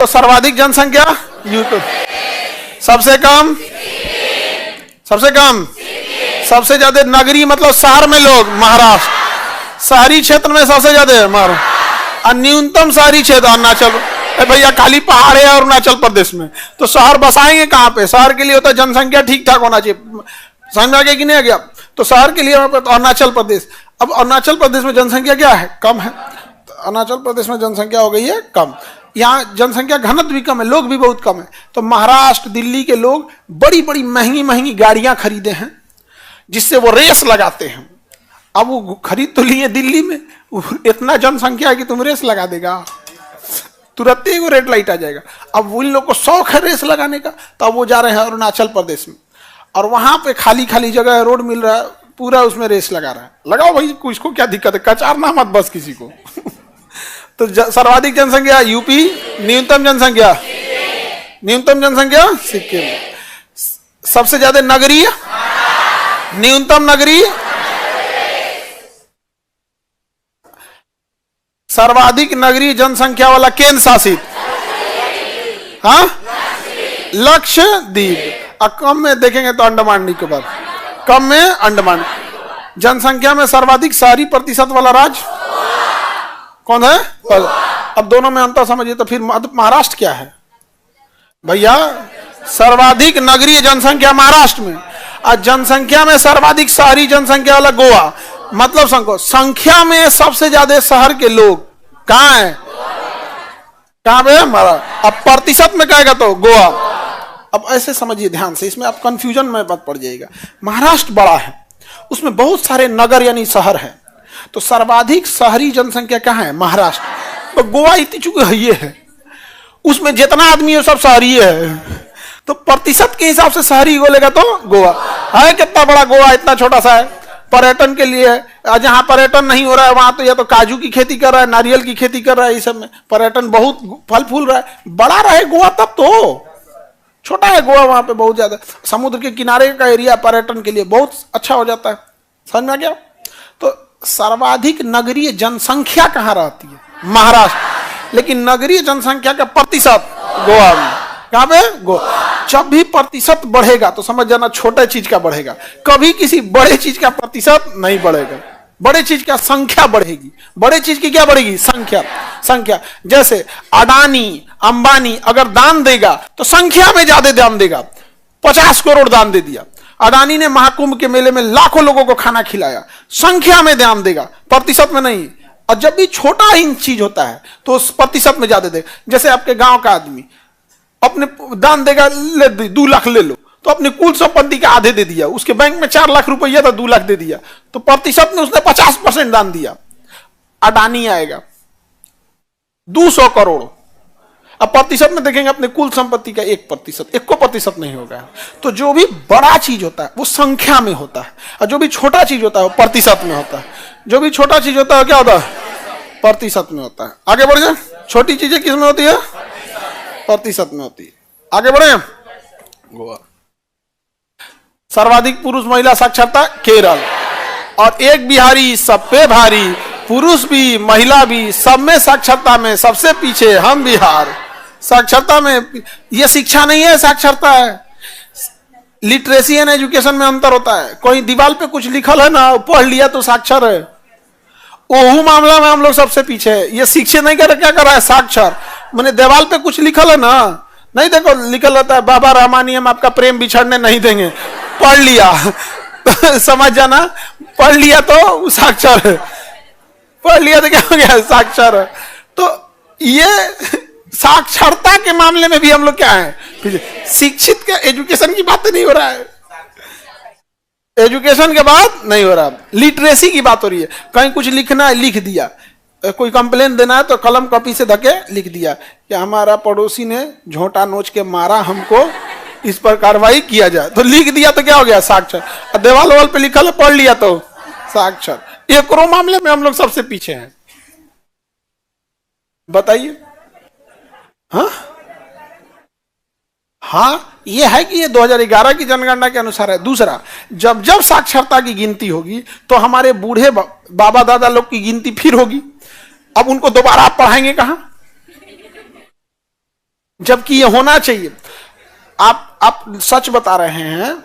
तो सर्वाधिक जनसंख्या यूपी, सबसे कम सबसे ज्यादा नगरी मतलब शहर में लोग महाराष्ट्र, शहरी क्षेत्र में सबसे ज्यादा महाराष्ट्र, और न्यूनतम शहरी क्षेत्र अरुणाचल। भैया खाली पहाड़ है अरुणाचल प्रदेश में, तो शहर बसाएंगे कहां पे? शहर के लिए होता है जनसंख्या ठीक ठाक होना चाहिए, समझ में आ गया कि नहीं आ गया? तो शहर के लिए अरुणाचल प्रदेश। अब अरुणाचल प्रदेश में जनसंख्या क्या है? कम है। तो अरुणाचल प्रदेश में जनसंख्या हो गई है कम, यहाँ जनसंख्या घनत्व भी कम है, लोग भी बहुत कम है। तो महाराष्ट्र दिल्ली के लोग बड़ी बड़ी महंगी महंगी गाड़ियां खरीदे हैं जिससे वो रेस लगाते हैं। अब वो खरीद तो लिए दिल्ली में, इतना जनसंख्या है कि तुम रेस लगा देगा, तुरंत ही वो रेड लाइट आ जाएगा। अब उन लोग को शौक है रेस लगाने का, तो अब वो जा रहे हैं अरुणाचल प्रदेश में, और वहां पे खाली खाली जगह है, रोड मिल रहा है, पूरा उसमें रेस लगा रहा है। लगाओ भाई, इसको क्या दिक्कत है, कचारना मत बस किसी को। तो सर्वाधिक जनसंख्या यूपी, न्यूनतम जनसंख्या सिक्किम, सबसे ज्यादा नगरीय, न्यूनतम नगरीय, सर्वाधिक नगरीय जनसंख्या वाला केंद्र शासित, हाँ, लक्षद्वीप। और कम में देखेंगे तो अंडमान निकोबार, कम में अंडमान। जनसंख्या में सर्वाधिक शहरी प्रतिशत वाला राज्य कौन है? अब दोनों में अंतर समझिए। तो फिर महाराष्ट्र क्या है भैया? सर्वाधिक नगरीय जनसंख्या महाराष्ट्र में, और जनसंख्या में सर्वाधिक शहरी जनसंख्या वाला गोवा। मतलब संख्या में सबसे ज्यादा शहर के लोग कहां है? कहां पे? हमारा। अब प्रतिशत में कहेगा तो गोवा। अब ऐसे समझिए ध्यान से, इसमें आप कंफ्यूजन में मत पड़ जाइएगा। महाराष्ट्र बड़ा है, उसमें बहुत सारे नगर यानी शहर है, तो सर्वाधिक शहरी जनसंख्या कहां है? महाराष्ट्र। तो गोवा इतनी चुकी ये है, उसमें जितना आदमी है सब शहरी है, तो प्रतिशत के हिसाब से शहरी बोलेगा तो गोवा है। कितना बड़ा गोवा, इतना छोटा सा है, पर्यटन के लिए है। जहां पर्यटन नहीं हो रहा है वहां तो या तो काजू की खेती कर रहा है, नारियल की खेती कर रहा है, इस सब में पर्यटन बहुत फल फूल रहा है। बड़ा रहे गोवा तब तो, छोटा है गोवा, वहां पे बहुत ज्यादा समुद्र के किनारे का एरिया पर्यटन के लिए बहुत अच्छा हो जाता है। समझ में आ गया? तो सर्वाधिक नगरीय जनसंख्या कहां रहती है? महाराष्ट्र। लेकिन नगरीय जनसंख्या का प्रतिशत गोवा में। कहां पे? गोवा। जब भी प्रतिशत बढ़ेगा तो समझ जाना छोटे चीज का बढ़ेगा, कभी किसी बड़े चीज का प्रतिशत नहीं बढ़ेगा। बड़े चीज का संख्या बढ़ेगी। बड़े चीज की क्या बढ़ेगी? संख्या। जैसे अडानी अंबानी अगर दान देगा तो संख्या में ज्यादा दान देगा। 50 करोड़ दान दे दिया, अडानी ने महाकुंभ के मेले में लाखों लोगों को खाना खिलाया, संख्या में दान देगा, प्रतिशत में नहीं। और जब भी छोटा ही चीज होता है तो उस प्रतिशत में ज्यादा देगा। जैसे आपके गांव का आदमी अपने दान देगा, ले 2 लाख ले लो, तो अपने कुल संपत्ति का आधे दे दिया। उसके बैंक में 4 लाख रुपया था, 2 लाख दे दिया, तो प्रतिशत में उसने 50% दान दिया। अडानी आएगा 200 करोड़, अब प्रतिशत में देखेंगे अपने कुल संपत्ति का 1% नहीं होगा। तो जो भी बड़ा चीज होता है वो संख्या में होता है, और जो भी छोटा चीज होता है वो प्रतिशत में होता है। जो भी छोटा चीज होता है क्या होता है? प्रतिशत में होता है। आगे बढ़ जाए, छोटी चीजें किस में होती है? प्रतिशत में होती है। आगे बढ़े, गोवा। सर्वाधिक पुरुष महिला साक्षरता केरल, और एक बिहारी सब पे भारी, पुरुष भी महिला भी सब में साक्षरता में सबसे पीछे हम बिहार। साक्षरता में ये शिक्षा नहीं है, साक्षरता है। लिटरेसी एंड एजुकेशन में अंतर होता है। कोई दीवार पे कुछ लिखल है ना, पढ़ लिया तो साक्षर है, ओहू मामला में हम लोग सबसे पीछे है। ये शिक्षित नहीं कर, क्या कर रहा है? साक्षर। मैंने दीवार पे कुछ लिखल है ना, नहीं देखो लिखल रहता है बाबा रामानी हम आपका प्रेम बिछड़ने नहीं देंगे, पढ़ लिया समझ जाना, पढ़ लिया तो साक्षर है, पढ़ लिया तो क्या हो गया? साक्षर है। तो ये साक्षरता के मामले में भी हम लोग क्या है? शिक्षित के एजुकेशन की बात नहीं हो रहा है, एजुकेशन के बात नहीं हो रहा, लिटरेसी की बात हो रही है। कहीं कुछ लिखना है, लिख दिया। कोई कंप्लेन देना है तो कलम कॉपी से धके लिख दिया कि हमारा पड़ोसी ने झोंटा नोच के मारा हमको, इस पर कार्रवाई किया जाए, तो लिख दिया तो क्या हो गया? साक्षर। देवाल वाल पे लिखा है, पढ़ लिया तो साक्षर। एक मामले में हम लोग सबसे पीछे हैं, बताइए। हाँ, ये है कि ये 2011 की जनगणना के अनुसार है। दूसरा, जब जब साक्षरता की गिनती होगी तो हमारे बूढ़े बाबा दादा लोग की गिनती फिर होगी। अब उनको दोबारा आप पढ़ाएंगे कहां? जबकि ये होना चाहिए। आप सच बता रहे हैं।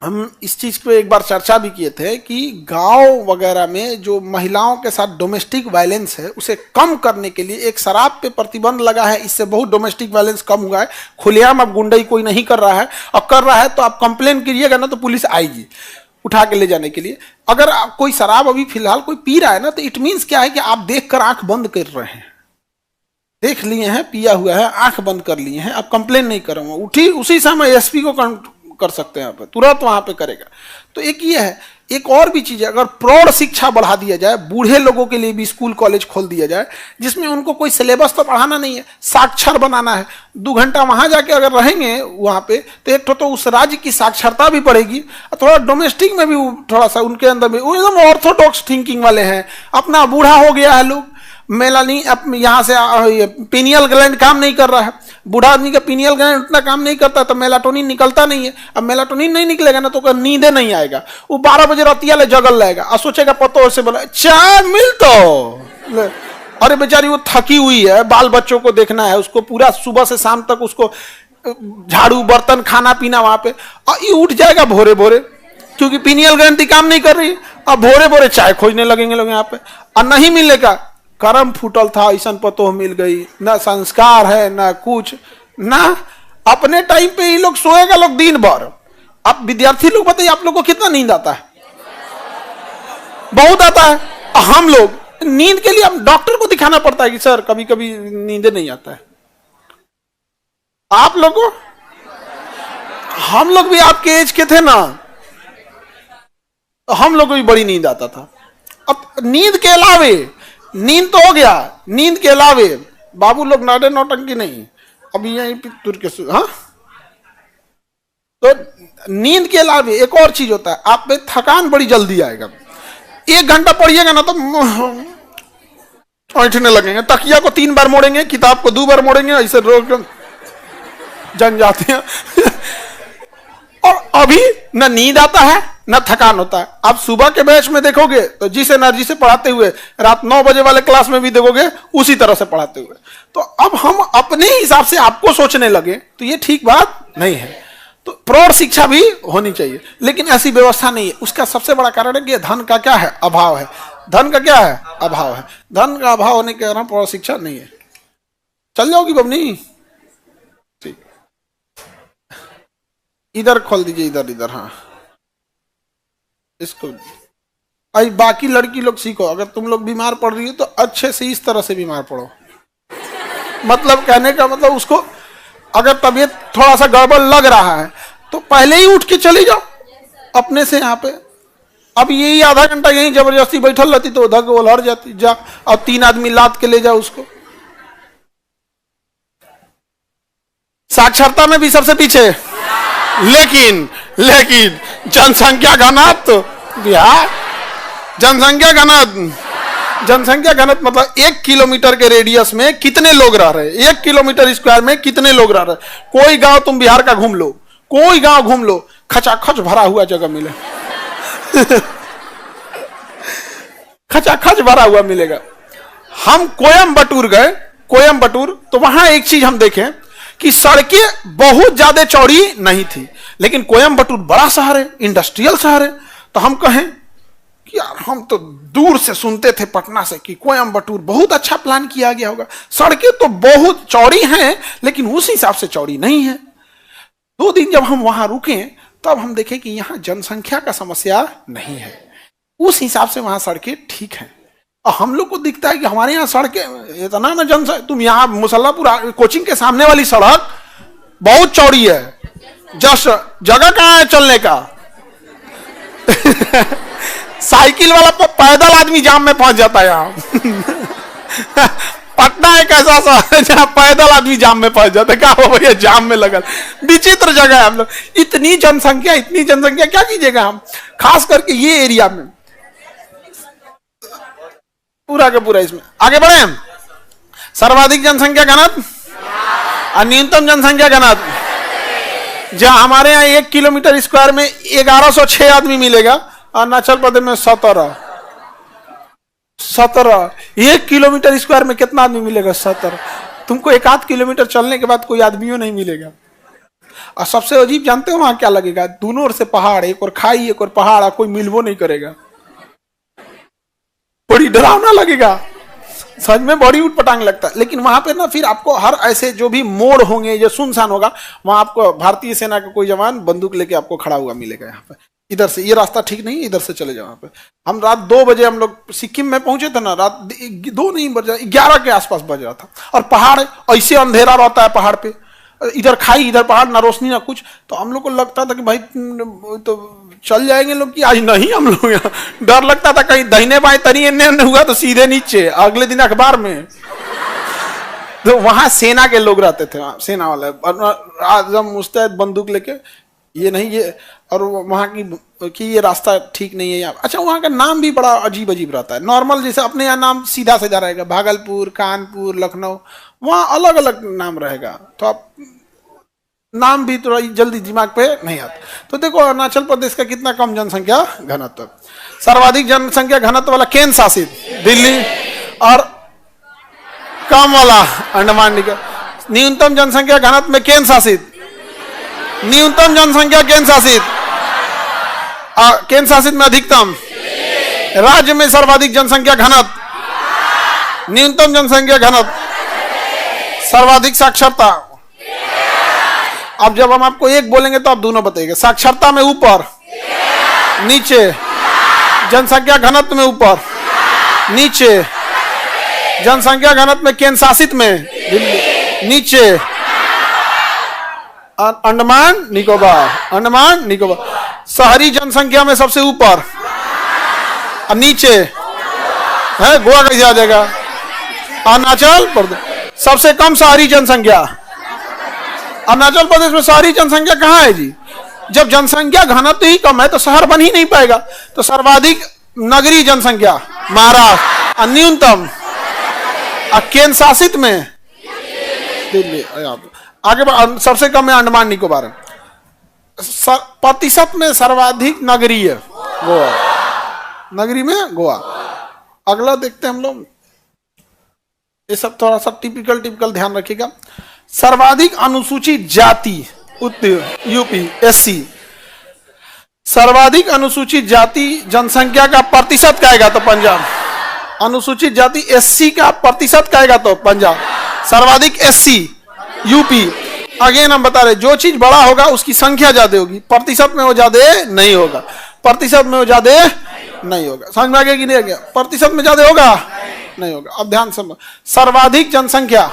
हम इस चीज पे एक बार चर्चा भी किए थे कि गांव वगैरह में जो महिलाओं के साथ डोमेस्टिक वायलेंस है उसे कम करने के लिए एक शराब पे प्रतिबंध लगा है। इससे बहुत डोमेस्टिक वायलेंस कम हुआ है। खुलेआम अब गुंडाई कोई नहीं कर रहा है, और कर रहा है तो आप कंप्लेन कीजिएगा ना तो पुलिस आएगी उठा के ले जाने के लिए। अगर कोई शराब अभी फिलहाल कोई पी रहा है ना, तो इट मीन्स क्या है कि आप देखकर आंख बंद कर रहे हैं, देख लिए हैं पिया हुआ है, आंख बंद कर लिए हैं, आप कंप्लेन नहीं करेंगे, उठी उसी समय एसपी को कर सकते हैं, आप तुरंत वहां पे करेगा। तो एक ये है। एक और भी चीज है, अगर प्रौढ़ शिक्षा बढ़ा दिया जाए, बूढ़े लोगों के लिए भी स्कूल कॉलेज खोल दिया जाए, जिसमें उनको कोई सिलेबस तो पढ़ाना नहीं है, साक्षर बनाना है। 2 घंटा वहां जाके अगर रहेंगे वहां पे, तो एक तो उस राज्य की साक्षरता भी बढ़ेगी, और थोड़ा डोमेस्टिक में भी थोड़ा सा उनके अंदर भी एकदम ऑर्थोडॉक्स थिंकिंग वाले हैं। अपना बूढ़ा हो गया है लोग, मेलानी यहाँ से पीनियल ग्लैंड काम नहीं कर रहा है, बूढ़ा आदमी का पीनियल ग्लैंड उतना काम नहीं करता, तो मेलाटोनिन निकलता नहीं है। अब मेलाटोनिन नहीं निकलेगा ना तो नींदे नहीं आएगा, वो 12 बजे रतिया ले जगल रहेगा और सोचेगा पतो से बोला चाय मिल तो। अरे बेचारी वो थकी हुई है, बाल बच्चों को देखना है, उसको पूरा सुबह से शाम तक उसको झाड़ू बर्तन खाना पीना वहां पे, और ये उठ जाएगा भोरे भोरे क्योंकि पीनियल ग्लैंड काम नहीं कर रही। अब भोरे भोरे चाय खोजने लगेंगे लोग यहाँ पे, और नहीं मिलेगा, करम फूटल था ऐसा पतो मिल गई, ना संस्कार है ना कुछ ना। अपने टाइम पे ये लोग सोएगा लोग दिन भर। अब विद्यार्थी लोग बताइए आप लोग को कितना नींद आता है? बहुत आता है। हम लोग नींद के लिए हम डॉक्टर को दिखाना पड़ता है कि सर कभी कभी नींद नहीं आता है। आप लोगों, हम लोग भी आपके एज के थे ना, हम लोग को भी बड़ी नींद आता था। अब नींद के अलावे, नींद तो हो गया, नींद के अलावे बाबू लोग नाडे नौटंकी नहीं, अभी यहीं तुर के हाँ। तो नींद के अलावे एक और चीज होता है, आप में थकान बड़ी जल्दी आएगा। 1 घंटा पढ़िएगा ना तो ऐंठने लगेंगे, तकिया को 3 बार मोड़ेंगे, किताब को 2 बार मोड़ेंगे, ऐसे रोक जन जाते हैं। और अभी न नींद आता है न थकान होता है। आप सुबह के बैच में देखोगे तो जिस एनर्जी से पढ़ाते हुए, रात 9 बजे वाले क्लास में भी देखोगे उसी तरह से पढ़ाते हुए। तो अब हम अपने हिसाब से आपको सोचने लगे तो ये ठीक बात नहीं है। तो प्रौढ़ शिक्षा भी होनी चाहिए, लेकिन ऐसी व्यवस्था नहीं है। उसका सबसे बड़ा कारण है कि धन का क्या है? अभाव है। धन का क्या है? अभाव है। धन का अभाव होने के कारण प्रौढ़ शिक्षा नहीं है। चल जाओगी बबनी? ठीक, इधर खोल दीजिए, इधर इधर। हाँ, इसको आई। बाकी लड़की लोग सीखो, अगर तुम लोग बीमार पड़ रही हो तो अच्छे से इस तरह से बीमार पड़ो। मतलब कहने का मतलब, उसको अगर तबीयत थोड़ा सा गड़बड़ लग रहा है तो पहले ही उठ के चली जाओ अपने से यहाँ पे। अब यही आधा घंटा यही जबरदस्ती बैठल रहती तो उधर को लड़ जाती। जा और 3 आदमी लाद के ले जाओ उसको। साक्षरता में भी सबसे पीछे, लेकिन जनसंख्या घनत्व बिहार, जनसंख्या घनत्व मतलब 1 किलोमीटर के रेडियस में कितने लोग रह रहे हैं, 1 किलोमीटर स्क्वायर में कितने लोग रह रहे हैं। कोई गांव तुम बिहार का घूम लो, कोई गांव घूम लो, खचाखच भरा हुआ जगह मिले। खचाखच भरा हुआ मिलेगा। हम कोयम्बटूर गए, कोयम्बटूर, तो वहां एक चीज हम देखें कि सड़कें बहुत ज्यादा चौड़ी नहीं थी, लेकिन कोयम्बटूर बड़ा शहर है, इंडस्ट्रियल शहर है। तो हम कहें कि यार हम तो दूर से सुनते थे पटना से कि कोयम्बटूर बहुत अच्छा प्लान किया गया होगा, सड़कें तो बहुत चौड़ी हैं लेकिन उस हिसाब से चौड़ी नहीं है। 2 दिन जब हम वहां रुके तब हम देखें कि यहाँ जनसंख्या का समस्या नहीं है, उस हिसाब से वहां सड़कें ठीक हैं। और हम लोग को दिखता है कि हमारे यहाँ सड़कें इतना ना जनसंख्या, तुम यहाँ मुसल्लापुर कोचिंग के सामने वाली सड़क बहुत चौड़ी है, जस्ट जगह कहाँ है चलने का। साइकिल वाला पैदल आदमी जाम में पहुंच जाता है यहाँ। पटना एक ऐसा शहर है जहाँ पैदल आदमी जाम में पहुंच जाता है। क्या हो भैया जाम में लगल, विचित्र जगह है। हम लोग इतनी जनसंख्या क्या कीजिएगा हम, खास करके ये एरिया में पूरा का पूरा। इसमें आगे बढ़े हम, सर्वाधिक जनसंख्या घनत्व और न्यूनतम जनसंख्या घनत्व। जहां हमारे यहाँ 1 किलोमीटर स्क्वायर में 1106 आदमी मिलेगा, अरुणाचल प्रदेश में 17। 1 किलोमीटर स्क्वायर में कितना आदमी मिलेगा? 17। तुमको 1-8 किलोमीटर चलने के बाद कोई आदमियों नहीं मिलेगा। और सबसे अजीब जानते हो वहां क्या लगेगा? दोनों ओर से पहाड़, एक और खाई एक और पहाड़, कोई मिलवो नहीं करेगा। बड़ी डरावना लगेगा, सच में बड़ी उठपटांग लगता है। लेकिन वहां पे ना फिर आपको हर ऐसे जो भी मोड़ होंगे, जो सुनसान होगा, वहां आपको भारतीय सेना का कोई जवान बंदूक लेके आपको खड़ा हुआ मिलेगा। यहाँ पे इधर से, ये रास्ता ठीक नहीं, इधर से चले जाओ। यहाँ पे हम रात 2 बजे हम लोग सिक्किम में पहुंचे थे ना, रात 2 नहीं बज 11 के आसपास बज रहा था। और पहाड़ ऐसे अंधेरा रहता है पहाड़ पे, इधर खाई इधर पहाड़, ना रोशनी ना कुछ। तो हम लोग को लगता था कि भाई तो चल जाएंगे लोग कि आज नहीं। हम लोग यहाँ डर लगता था कहीं दहीने बाएं तनी एने हुआ तो सीधे नीचे अगले दिन अखबार में। तो वहां सेना के लोग रहते थे, सेना वाले आजम मुस्तैद बंदूक लेके, ये नहीं ये। और वहां की ये रास्ता ठीक नहीं है यहाँ। अच्छा, वहां का नाम भी बड़ा अजीब अजीब रहता है। नॉर्मल जैसे अपने यहाँ नाम सीधा सीधा रहेगा, भागलपुर, कानपुर, लखनऊ, वहां अलग अलग नाम रहेगा। तो आप नाम भी थोड़ा जल्दी दिमाग पे नहीं आता। तो देखो अरुणाचल प्रदेश का कितना कम जनसंख्या घनत्व। सर्वाधिक जनसंख्या घनत्व वाला केंद्र शासित दिल्ली, और कम वाला अंडमान निकोबार। न्यूनतम जनसंख्या घनत्व में केंद्र शासित, न्यूनतम जनसंख्या केंद्र शासित, केंद्र शासित में अधिकतम। राज्य में सर्वाधिक जनसंख्या घनत्व, न्यूनतम जनसंख्या घनत्व, सर्वाधिक साक्षरता। अब जब हम आपको एक बोलेंगे तो आप दोनों बताइएगा। साक्षरता में ऊपर नीचे, जनसंख्या घनत्व में ऊपर नीचे, जनसंख्या घनत्व में केंद्र शासित में नीचे, अंडमान निकोबार, अंडमान निकोबार। शहरी जनसंख्या में सबसे ऊपर और नीचे है गोवा, कैसे आ जाएगा? अरुणाचल प्रदेश सबसे कम शहरी जनसंख्या। अरुणाचल प्रदेश में शहरी जनसंख्या कहाँ है जी? जब जनसंख्या घनत्व ही कम है तो शहर बन ही नहीं पाएगा। तो सर्वाधिक नगरीय जनसंख्या महाराष्ट्र, और न्यूनतम केंद्र शासित में दिल्ली। आगे सबसे कम है अंडमान निकोबार। प्रतिशत में सर्वाधिक नगरीय गोवा, नगरी में गोवा। अगला देखते हैं हम लोग, ये सब थोड़ा सा टिपिकल ध्यान रखिएगा। सर्वाधिक अनुसूचित जाति यूपी एससी। सर्वाधिक अनुसूचित जाति जनसंख्या का प्रतिशत कहेगा तो पंजाब। अनुसूचित जाति एससी का प्रतिशत कहेगा तो पंजाब। सर्वाधिक एससी यूपी। अगेन हम बता रहे, जो चीज बड़ा होगा उसकी संख्या ज्यादा होगी, प्रतिशत में वो ज्यादा नहीं होगा, प्रतिशत में वो ज्यादा नहीं होगा। समझ में आ गया कि नहीं आ गया? प्रतिशत में ज्यादा होगा नहीं होगा। अब ध्यान से, सर्वाधिक जनसंख्या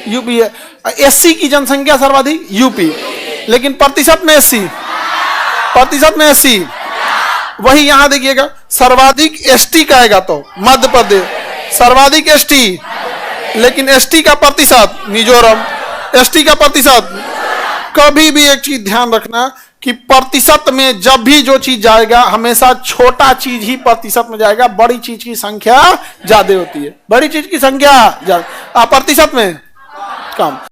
यूपी है, एससी की जनसंख्या सर्वाधिक यूपी, लेकिन प्रतिशत में एससी, प्रतिशत में एससी। वही यहां देखिएगा, सर्वाधिक एसटी कहेगा तो मध्य प्रदेश, सर्वाधिक एसटी, लेकिन एसटी का प्रतिशत मिजोरम, एसटी का प्रतिशत। कभी भी एक चीज ध्यान रखना कि प्रतिशत में जब भी जो चीज जाएगा हमेशा छोटा चीज ही प्रतिशत में जाएगा, बड़ी चीज की संख्या ज्यादा होती है। बड़ी चीज की संख्या ज्यादा, प्रतिशत में कम।